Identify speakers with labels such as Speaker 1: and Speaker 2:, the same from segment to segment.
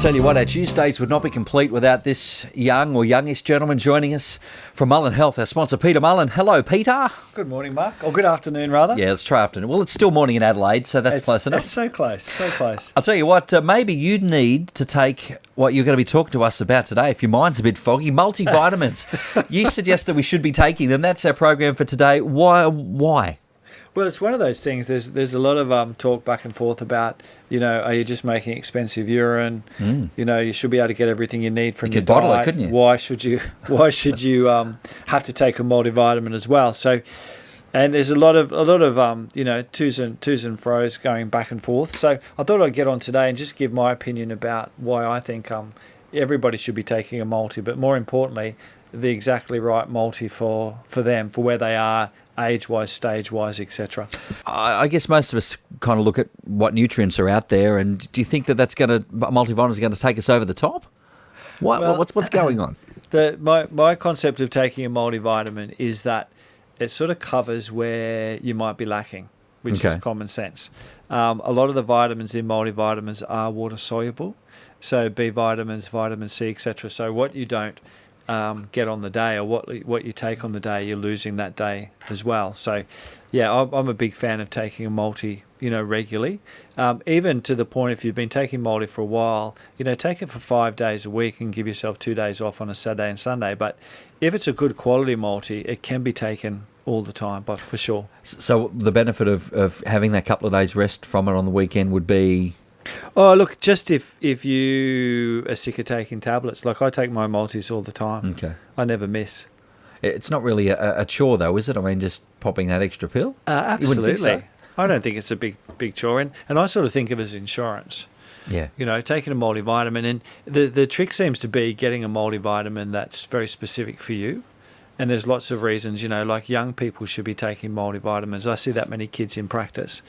Speaker 1: Tell you what, our Tuesdays would not be complete without this young or youngish gentleman joining us from Mullen Health, our sponsor, Peter Mullen. Hello, Peter.
Speaker 2: Good morning, Mark. Or good afternoon, rather.
Speaker 1: Yeah, it's try afternoon. Well, it's still morning in Adelaide, so that's close enough.
Speaker 2: It's so close, so close.
Speaker 1: I'll tell you what, maybe you need to take what you're going to be talking to us about today, if your mind's a bit foggy, multivitamins. You suggested we should be taking them. That's our program for today. Why?
Speaker 2: Well, it's one of those things. There's a lot of talk back and forth about, are you just making expensive urine? You should be able to get everything you need from your diet. You could bottle it, couldn't you? Why should you have to take a multivitamin as well? So, and there's a lot of twos and fro's going back and forth. So I thought I'd get on today and just give my opinion about why I think everybody should be taking a multi, but more importantly, the exactly right multi for them, for where they are, age-wise, stage-wise, etc.
Speaker 1: I guess most of us kind of look at what nutrients are out there, and do you think multivitamins are going to take us over the top? What's going on?
Speaker 2: My concept of taking a multivitamin is that it sort of covers where you might be lacking, which is common sense. A lot of the vitamins in multivitamins are water-soluble, so B vitamins, vitamin C, etc. So what you don't get on the day, or what you take on the day, you're losing that day as well. So yeah, I'm a big fan of taking a multi regularly, even to the point, if you've been taking multi for a while, take it for 5 days a week and give yourself 2 days off on a Saturday and Sunday. But if it's a good quality multi, it can be taken all the time, but for sure.
Speaker 1: So the benefit of having that couple of days rest from it on the weekend would be?
Speaker 2: Oh, look, just if you are sick of taking tablets, like I take my multis all the time.
Speaker 1: Okay.
Speaker 2: I never miss.
Speaker 1: It's not really a chore, though, is it? I mean, just popping that extra pill?
Speaker 2: Absolutely.
Speaker 1: So.
Speaker 2: I don't think it's a big chore. And I sort of think of it as insurance.
Speaker 1: Yeah.
Speaker 2: Taking a multivitamin. And the trick seems to be getting a multivitamin that's very specific for you. And there's lots of reasons, like young people should be taking multivitamins. I see that many kids in practice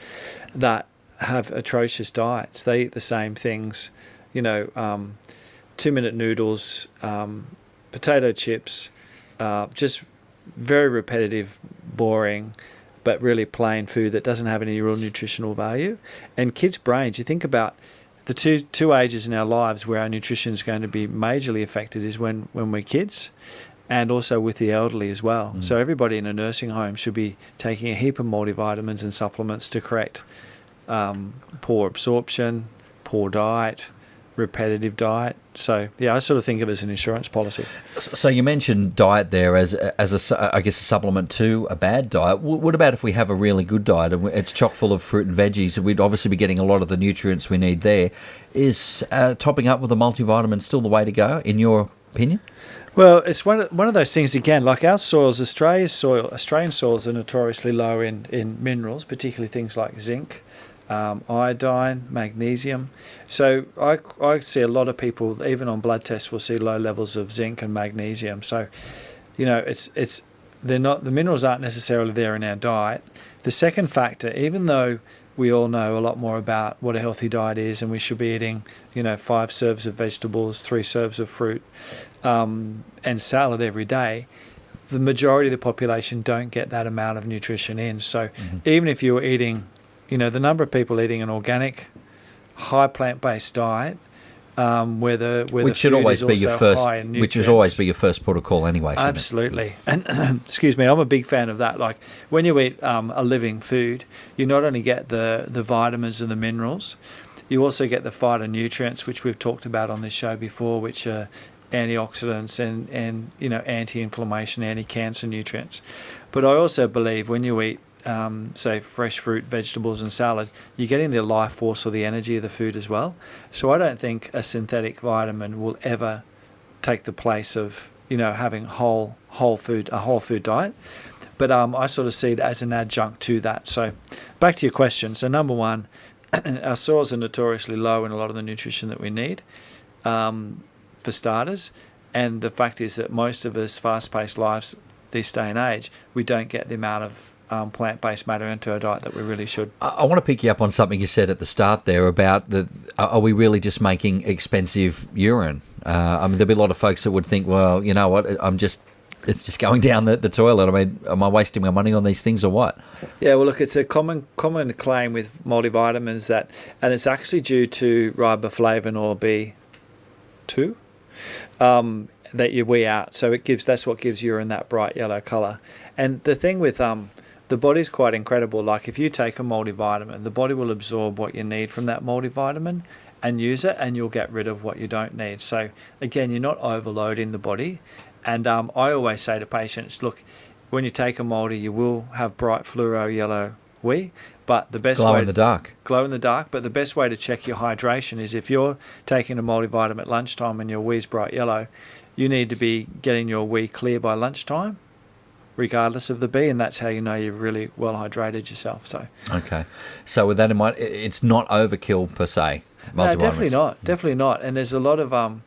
Speaker 2: that have atrocious diets. They eat the same things, 2-minute noodles, potato chips, just very repetitive, boring, but really plain food that doesn't have any real nutritional value. And kids' brains, you think about the two ages in our lives where our nutrition is going to be majorly affected is when we're kids, and also with the elderly as well. So everybody in a nursing home should be taking a heap of multivitamins and supplements to correct poor absorption, poor diet, repetitive diet. So yeah, I sort of think of it as an insurance policy.
Speaker 1: So you mentioned diet there as I guess a supplement to a bad diet. What about if we have a really good diet and it's chock full of fruit and veggies? We'd obviously be getting a lot of the nutrients we need there. Is topping up with a multivitamin still the way to go, in your opinion?
Speaker 2: Well, it's one of those things, again, like our soils, Australian soils are notoriously low in minerals, particularly things like zinc, iodine, magnesium. So I see a lot of people, even on blood tests, will see low levels of zinc and magnesium. So, they're not, the minerals aren't necessarily there in our diet. The second factor, even though we all know a lot more about what a healthy diet is, and we should be eating, 5 serves of vegetables, 3 serves of fruit, and salad every day, the majority of the population don't get that amount of nutrition in. So even if you're eating, the number of people eating an organic, high plant-based diet, where the
Speaker 1: which should
Speaker 2: food
Speaker 1: always
Speaker 2: is
Speaker 1: be
Speaker 2: also
Speaker 1: your first,
Speaker 2: high in nutrients.
Speaker 1: which should always be your first protocol anyway.
Speaker 2: Absolutely. And excuse me, I'm a big fan of that. Like when you eat a living food, you not only get the vitamins and the minerals, you also get the phytonutrients, which we've talked about on this show before, which are antioxidants and anti-inflammation, anti-cancer nutrients. But I also believe when you eat say fresh fruit, vegetables and salad, you're getting the life force or the energy of the food as well. So I don't think a synthetic vitamin will ever take the place of having a whole food diet. But I sort of see it as an adjunct to that. So back to your question. So number one, our soils are notoriously low in a lot of the nutrition that we need, for starters. And the fact is that most of us fast-paced lives this day and age, we don't get the amount of plant-based matter into our diet that we really should.
Speaker 1: I want to pick you up on something you said at the start there about are we really just making expensive urine? There'll be a lot of folks that would think, well, you know what, it's just going down the toilet. I mean, am I wasting my money on these things or what?
Speaker 2: Yeah, well, look, it's a common claim with multivitamins and it's actually due to riboflavin or 2 that you wee out. So that's what gives urine that bright yellow colour. And the thing with the body's quite incredible. Like if you take a multivitamin, the body will absorb what you need from that multivitamin and use it, and you'll get rid of what you don't need. So again, you're not overloading the body. And I always say to patients, look, when you take a multi, you will have bright fluoro yellow wee, but the best
Speaker 1: Glow
Speaker 2: way
Speaker 1: in the dark.
Speaker 2: Glow in the dark. But the best way to check your hydration is if you're taking a multivitamin at lunchtime and your wee's bright yellow, you need to be getting your wee clear by lunchtime, regardless of the B, and that's how you know you've really well hydrated yourself. So
Speaker 1: Okay. So with that in mind, it's not overkill per se.
Speaker 2: no,
Speaker 1: Multivitamins.
Speaker 2: definitely not. And there's a lot of a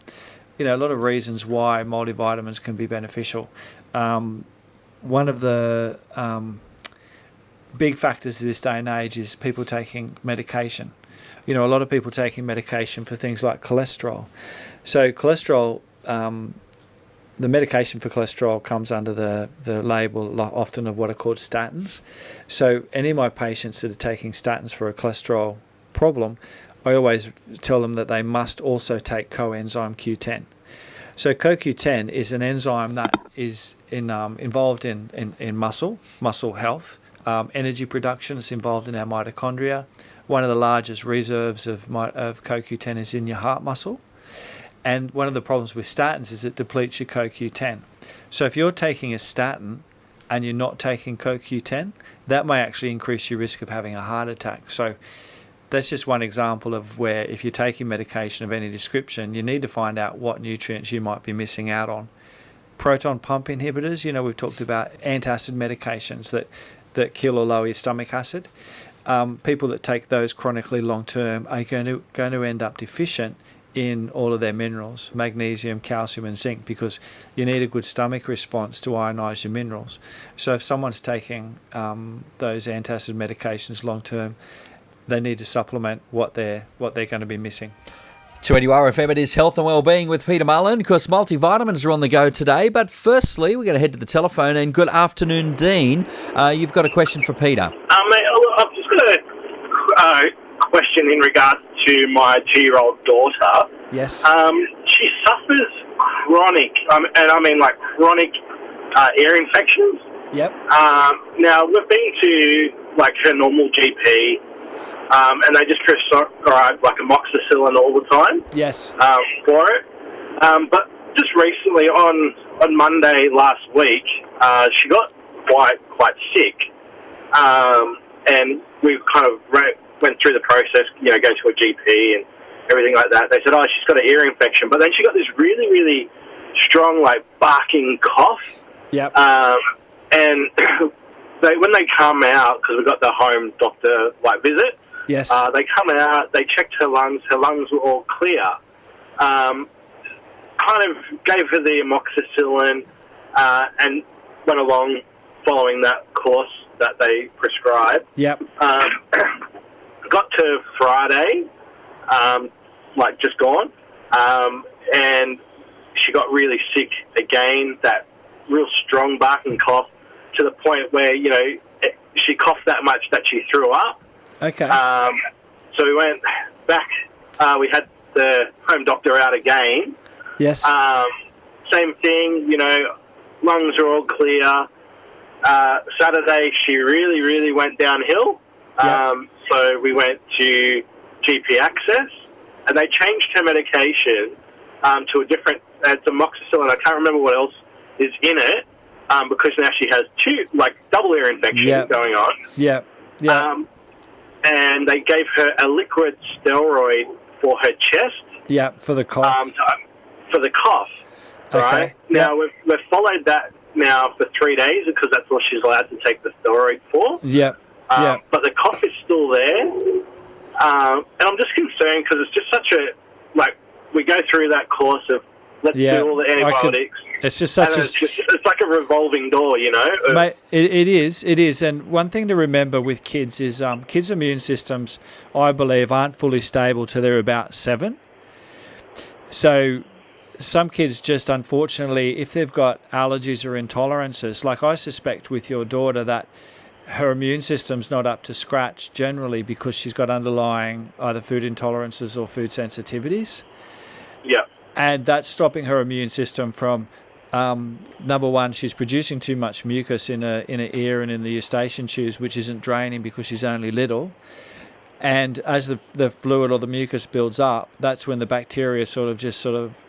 Speaker 2: lot of reasons why multivitamins can be beneficial. One of the big factors this day and age is people taking medication. A lot of people taking medication for things like cholesterol. So cholesterol, the medication for cholesterol comes under the label often of what are called statins. So any of my patients that are taking statins for a cholesterol problem, I always tell them that they must also take coenzyme Q10. So CoQ10 is an enzyme that is involved in muscle health, energy production. It's involved in our mitochondria. One of the largest reserves of CoQ10 is in your heart muscle. And one of the problems with statins is it depletes your CoQ10. So if you're taking a statin and you're not taking CoQ10, that may actually increase your risk of having a heart attack. So that's just one example of where if you're taking medication of any description, you need to find out what nutrients you might be missing out on. Proton pump inhibitors, we've talked about antacid medications that kill or lower your stomach acid. People that take those chronically long term are going to end up deficient in all of their minerals, magnesium, calcium and zinc, because you need a good stomach response to ionise your minerals. So if someone's taking those antacid medications long term, they need to supplement what they're going to be missing.
Speaker 1: 280RFM, it is Health and Wellbeing with Peter Mullen. Of course, multivitamins are on the go today, but firstly, we're going to head to the telephone. And good afternoon, Dean. You've got a question for Peter.
Speaker 3: I've just got a question in regards to my 2-year-old daughter.
Speaker 2: Yes.
Speaker 3: She suffers chronic, chronic ear infections.
Speaker 2: Yep.
Speaker 3: Now, we've been to her normal GP, and they just prescribe amoxicillin all the time.
Speaker 2: Yes.
Speaker 3: For it. But just recently, on Monday last week, she got quite sick, and we kind of went through the process, go to a GP and everything like that. They said, she's got an ear infection, but then she got this really, really strong, barking cough.
Speaker 2: Yep.
Speaker 3: And when they come out, because we got the home doctor visit.
Speaker 2: Yes.
Speaker 3: They come out, they checked her lungs were all clear. Kind of gave her the amoxicillin and went along following that course that they prescribed.
Speaker 2: Yep.
Speaker 3: Got to Friday, just gone, and she got really sick again, that real strong barking cough, to the point where, she coughed that much that she threw up.
Speaker 2: Okay.
Speaker 3: So we went back. We had the home doctor out again.
Speaker 2: Yes.
Speaker 3: Same thing, lungs are all clear. Saturday, she really, really went downhill.
Speaker 2: Yep.
Speaker 3: So we went to GP Access, and they changed her medication to a different, it's amoxicillin. I can't remember what else is in it, because now she has double ear infection going on.
Speaker 2: Yeah. Yeah.
Speaker 3: And they gave her a liquid steroid for her chest.
Speaker 2: Yeah, for the cough.
Speaker 3: For the cough, right?
Speaker 2: Okay.
Speaker 3: Now, we've followed that now for 3 days, because that's all she's allowed to take the steroid for.
Speaker 2: Yeah.
Speaker 3: But the cough is still there. And I'm just concerned, because it's just such a, we go through that course of, let's do all the antibiotics.
Speaker 2: It's just such
Speaker 3: it's like a revolving door,
Speaker 2: Mate, it is. And one thing to remember with kids is kids' immune systems, I believe, aren't fully stable till they're about 7. So some kids just, unfortunately, if they've got allergies or intolerances, like I suspect with your daughter, that her immune system's not up to scratch generally because she's got underlying either food intolerances or food sensitivities.
Speaker 3: Yeah.
Speaker 2: and that's stopping her immune system from. Number one, she's producing too much mucus in her ear and in the eustachian tubes, which isn't draining because she's only little. And as the fluid or the mucus builds up, that's when the bacteria sort of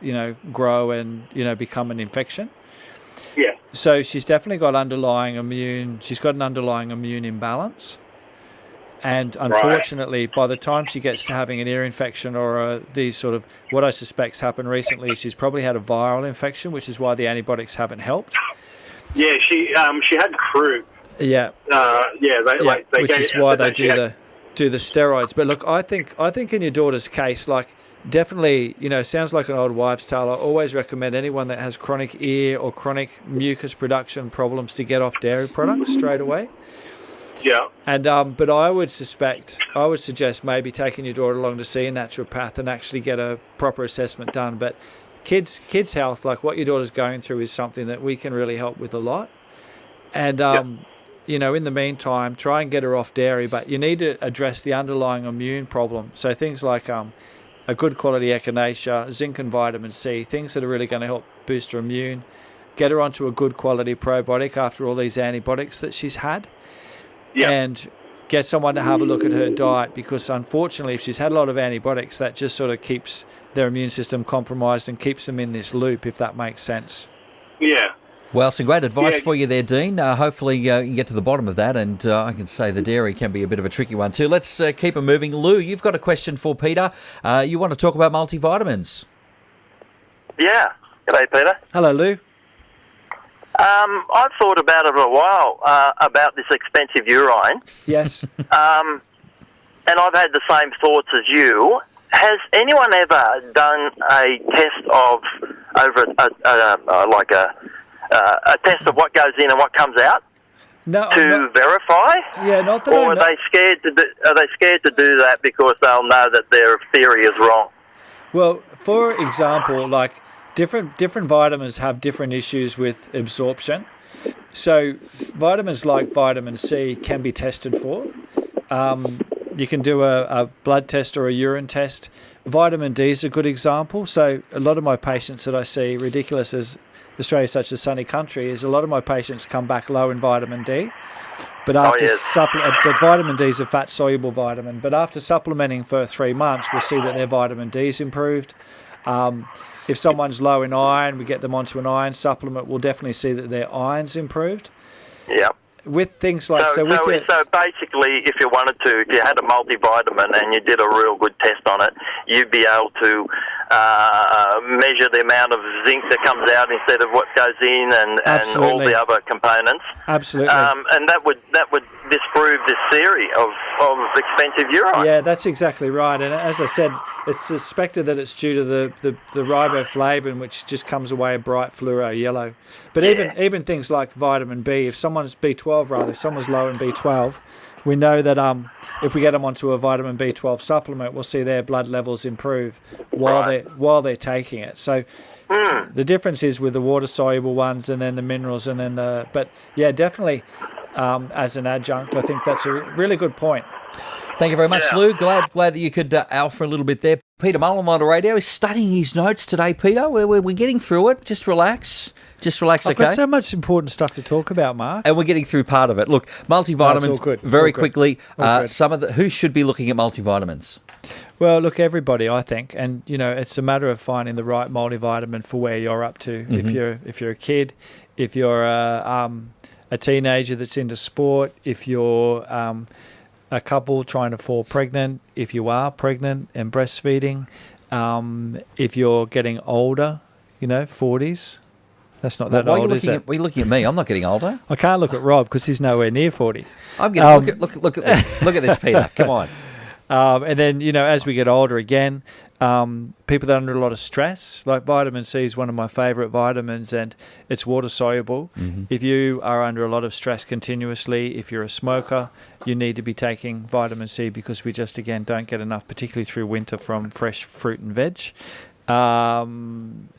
Speaker 2: grow and become an infection.
Speaker 3: Yeah.
Speaker 2: So she's definitely got she's got an underlying immune imbalance. And unfortunately, by the time she gets to having an ear infection or these sort of, what I suspect's happened recently, she's probably had a viral infection, which is why the antibiotics haven't helped.
Speaker 3: Yeah, she had croup.
Speaker 2: Yeah. Which is why they do the steroids. But look, I think in your daughter's case, like, definitely, sounds like an old wives' tale. I always recommend anyone that has chronic ear or chronic mucus production problems to get off dairy products straight away.
Speaker 3: Yeah.
Speaker 2: And but I would suggest maybe taking your daughter along to see a naturopath and actually get a proper assessment done. But kids' health, like what your daughter's going through, is something that we can really help with a lot. And in the meantime, try and get her off dairy, but you need to address the underlying immune problem. So things like a good quality echinacea, zinc and vitamin C, things that are really going to help boost her immune. Get her onto a good quality probiotic after all these antibiotics that she's had. Yeah. And get someone to have a look at her diet, because unfortunately, if she's had a lot of antibiotics, that just sort of keeps their immune system compromised and keeps them in this loop, if that makes sense.
Speaker 3: Yeah.
Speaker 1: Well, some great advice for you there, Dean. Hopefully you can get to the bottom of that, and I can say the dairy can be a bit of a tricky one too. Let's keep it moving. Lou, you've got a question for Peter. You want to talk about multivitamins?
Speaker 4: Yeah. G'day, Peter.
Speaker 2: Hello, Lou.
Speaker 4: I've thought about it a while, about this expensive urine.
Speaker 2: Yes.
Speaker 4: And I've had the same thoughts as you. Has anyone ever done a test of a test of what goes in and what comes out verify?
Speaker 2: Yeah, not that.
Speaker 4: Or are they scared to do that because they'll know that their theory is wrong?
Speaker 2: Well, for example, like different vitamins have different issues with absorption. So vitamins like vitamin C can be tested for. You can do a blood test or a urine test. Vitamin D is a good example. So a lot of my patients that I see, ridiculous as Australia's such a sunny country, is a lot of my patients come back low in vitamin D. But but vitamin D is a fat-soluble vitamin. But after supplementing for 3 months, we'll see that their vitamin D is improved. If someone's low in iron, we get them onto an iron supplement. We'll definitely see that their iron's improved.
Speaker 4: Yeah.
Speaker 2: With things like
Speaker 4: so basically, if you wanted to, if you had a multivitamin and you did a real good test on it, you'd be able to measure the amount of zinc that comes out instead of what goes in, and all the other components.
Speaker 2: Absolutely.
Speaker 4: And that would disprove this theory of expensive urine.
Speaker 2: Yeah, that's exactly right. And as I said, it's suspected that it's due to the riboflavin, which just comes away a bright fluoro yellow. But even things like vitamin B, if someone's low in B12, we know that if we get them onto a vitamin B12 supplement, we'll see their blood levels improve while they're taking it. So the difference is with the water soluble ones, and then the minerals, and then definitely as an adjunct, I think that's a really good point.
Speaker 1: Thank you very much, Lou. Glad that you could alpha a little bit there. Peter Mullen on the radio is studying his notes today, Peter. We're getting through it. Just relax. I've
Speaker 2: got so much important stuff to talk about, Mark.
Speaker 1: And we're getting through part of it. Look, multivitamins, very quickly. Who should be looking at multivitamins?
Speaker 2: Well, look, everybody, I think. And, it's a matter of finding the right multivitamin for where you're up to. Mm-hmm. If you're a kid, if you're a teenager that's into sport, if you're a couple trying to fall pregnant, if you are pregnant and breastfeeding, if you're getting older, 40s. That's not that old, is it?
Speaker 1: Why are you looking at me? I'm not getting older.
Speaker 2: I can't look at Rob because he's nowhere near 40.
Speaker 1: I'm getting look at this. Look at this, Peter. Come on.
Speaker 2: And then, as we get older again, people that are under a lot of stress, like vitamin C is one of my favourite vitamins, and it's water soluble. Mm-hmm. If you are under a lot of stress continuously, if you're a smoker, you need to be taking vitamin C, because we just, again, don't get enough, particularly through winter, from fresh fruit and veg. And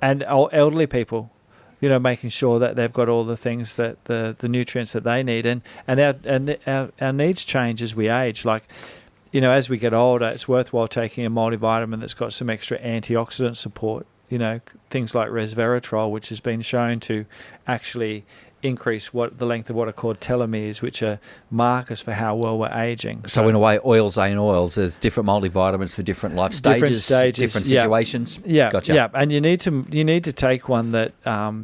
Speaker 2: elderly people, making sure that they've got all the things that the nutrients that they need, and our needs change as we age. Like, as we get older, it's worthwhile taking a multivitamin that's got some extra antioxidant support. things like resveratrol, which has been shown to actually increase the length of what are called telomeres, which are markers for how well we're aging.
Speaker 1: So in a way, oils ain't oils. There's different multivitamins for different life stages, different situations.
Speaker 2: Yeah,
Speaker 1: Gotcha.
Speaker 2: Yeah, and you need to take one that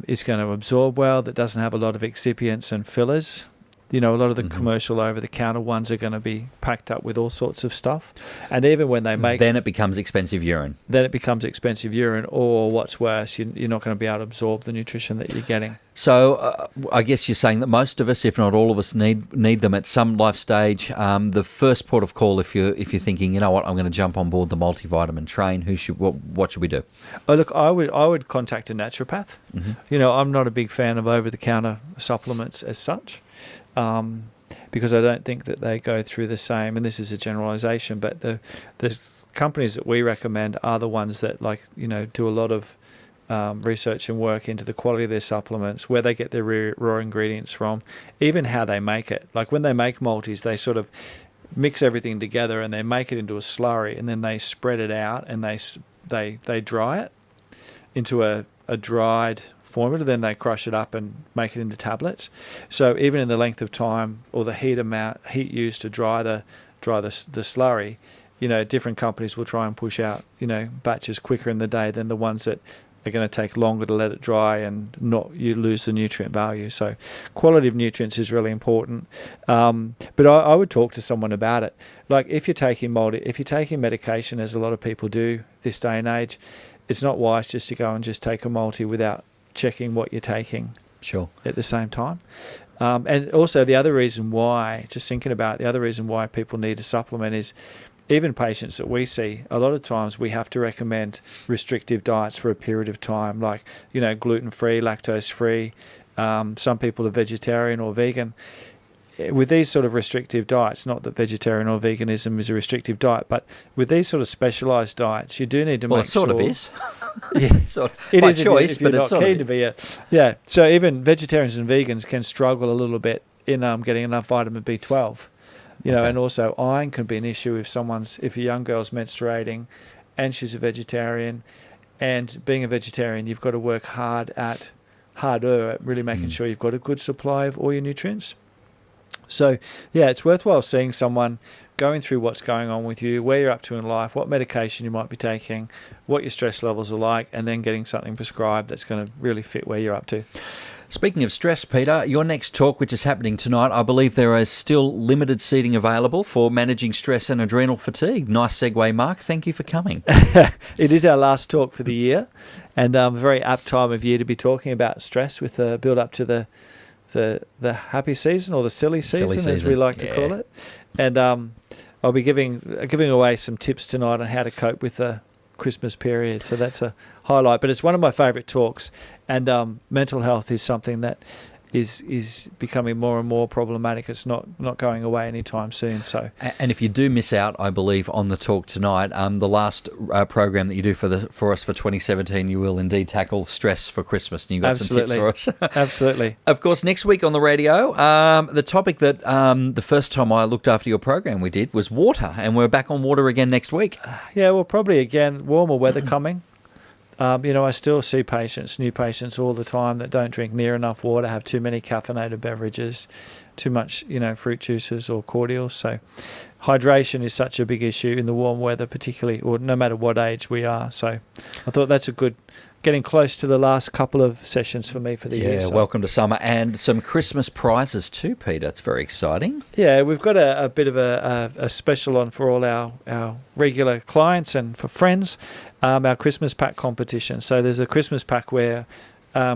Speaker 2: is going to absorb well, that doesn't have a lot of excipients and fillers. A lot of the commercial over-the-counter ones are going to be packed up with all sorts of stuff. And even when they make...
Speaker 1: Then it becomes expensive urine.
Speaker 2: Or what's worse, you're not going to be able to absorb the nutrition that you're getting.
Speaker 1: So I guess you're saying that most of us, if not all of us, need them at some life stage. The first port of call, if you're thinking, you know what, I'm going to jump on board the multivitamin train, what should we do?
Speaker 2: Oh, look, I would contact a naturopath. Mm-hmm. I'm not a big fan of over-the-counter supplements as such. Because I don't think that they go through the same, and this is a generalisation, but the companies that we recommend are the ones that do a lot of research and work into the quality of their supplements, where they get their raw ingredients from, even how they make it. Like when they make multis, they sort of mix everything together and they make it into a slurry, and then they spread it out and they dry it into a dried formula, then they crush it up and make it into tablets. So even in the length of time or the heat used to dry the slurry, different companies will try and push out batches quicker in the day than the ones that are going to take longer to let it dry and you lose the nutrient value. So quality of nutrients is really important. But I would talk to someone about it. Like if you're taking medication, as a lot of people do this day and age, it's not wise just to go and just take a multi without checking what you're taking.
Speaker 1: Sure.
Speaker 2: At the same time. And also the other reason why people need to supplement is even patients that we see, a lot of times we have to recommend restrictive diets for a period of time, like, gluten-free, lactose-free. Some people are vegetarian or vegan. With these sort of restrictive diets, not that vegetarian or veganism is a restrictive diet, but with these sort of specialised diets, you do need to make sure...
Speaker 1: Well, it sort of is.
Speaker 2: Yeah,
Speaker 1: sort of.
Speaker 2: It
Speaker 1: By
Speaker 2: is
Speaker 1: choice,
Speaker 2: if you're
Speaker 1: but it's
Speaker 2: not
Speaker 1: sort
Speaker 2: keen to be. Yeah. So even vegetarians and vegans can struggle a little bit in getting enough vitamin B12. And also iron can be an issue if a young girl's menstruating and she's a vegetarian, and being a vegetarian, you've got to work harder at really making sure you've got a good supply of all your nutrients. So, yeah, it's worthwhile seeing someone, going through what's going on with you, where you're up to in life, what medication you might be taking, what your stress levels are like, and then getting something prescribed that's going to really fit where you're up to.
Speaker 1: Speaking of stress, Peter, your next talk, which is happening tonight, I believe there is still limited seating available for managing stress and adrenal fatigue. Nice segue, Mark. Thank you for coming.
Speaker 2: It is our last talk for the year, and a very apt time of year to be talking about stress with the build up to the happy season, or the silly season, as we like to call it. And I'll be giving away some tips tonight on how to cope with the Christmas period. So that's a highlight. But it's one of my favourite talks. And mental health is something that is becoming more and more problematic. It's not going away anytime soon. So,
Speaker 1: and if you do miss out, I believe, on the talk tonight, the last program that you do for us for 2017, you will indeed tackle stress for Christmas, and you got some tips for us.
Speaker 2: Absolutely.
Speaker 1: Of course, next week on the radio, the topic that the first time I looked after your program we did was water, and we're back on water again next week.
Speaker 2: Yeah, well, probably again, warmer weather coming. I still see new patients all the time that don't drink near enough water, have too many caffeinated beverages, too much, fruit juices or cordials. So hydration is such a big issue in the warm weather, particularly, or no matter what age we are. So I thought that's getting close to the last couple of sessions for me for the year.
Speaker 1: Yeah,
Speaker 2: so.
Speaker 1: Welcome to summer, and some Christmas prizes too, Peter. It's very exciting.
Speaker 2: Yeah, we've got a bit of a special on for all our regular clients and for friends, our Christmas pack competition. So there's a Christmas pack we're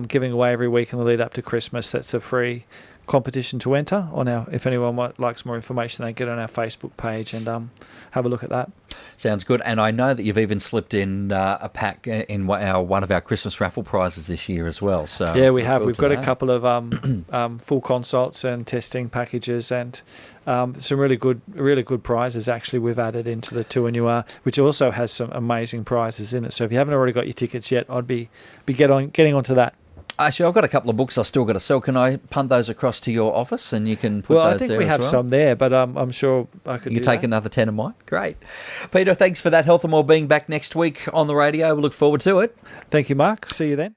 Speaker 2: giving away every week in the lead up to Christmas. That's a free competition to enter on if anyone likes more information, they get on our Facebook page and have a look at that.
Speaker 1: Sounds good. And I know that you've even slipped in a pack in one of our Christmas raffle prizes this year as well. So
Speaker 2: yeah, we have. We've got a couple of full consults and testing packages, and some really good prizes actually we've added into the 2NUR, which also has some amazing prizes in it. So if you haven't already got your tickets yet, I'd be getting onto that.
Speaker 1: Actually, I've got a couple of books I still got to sell. Can I punt those across to your office and you can put
Speaker 2: Well,
Speaker 1: those
Speaker 2: I think
Speaker 1: there
Speaker 2: we
Speaker 1: as
Speaker 2: have
Speaker 1: well?
Speaker 2: some there, but I'm sure I could.
Speaker 1: You
Speaker 2: do
Speaker 1: take
Speaker 2: that.
Speaker 1: another 10 of mine? Great. Peter, thanks for that. Health and Wellbeing back next week on the radio. We look forward to it.
Speaker 2: Thank you, Mark. See you then.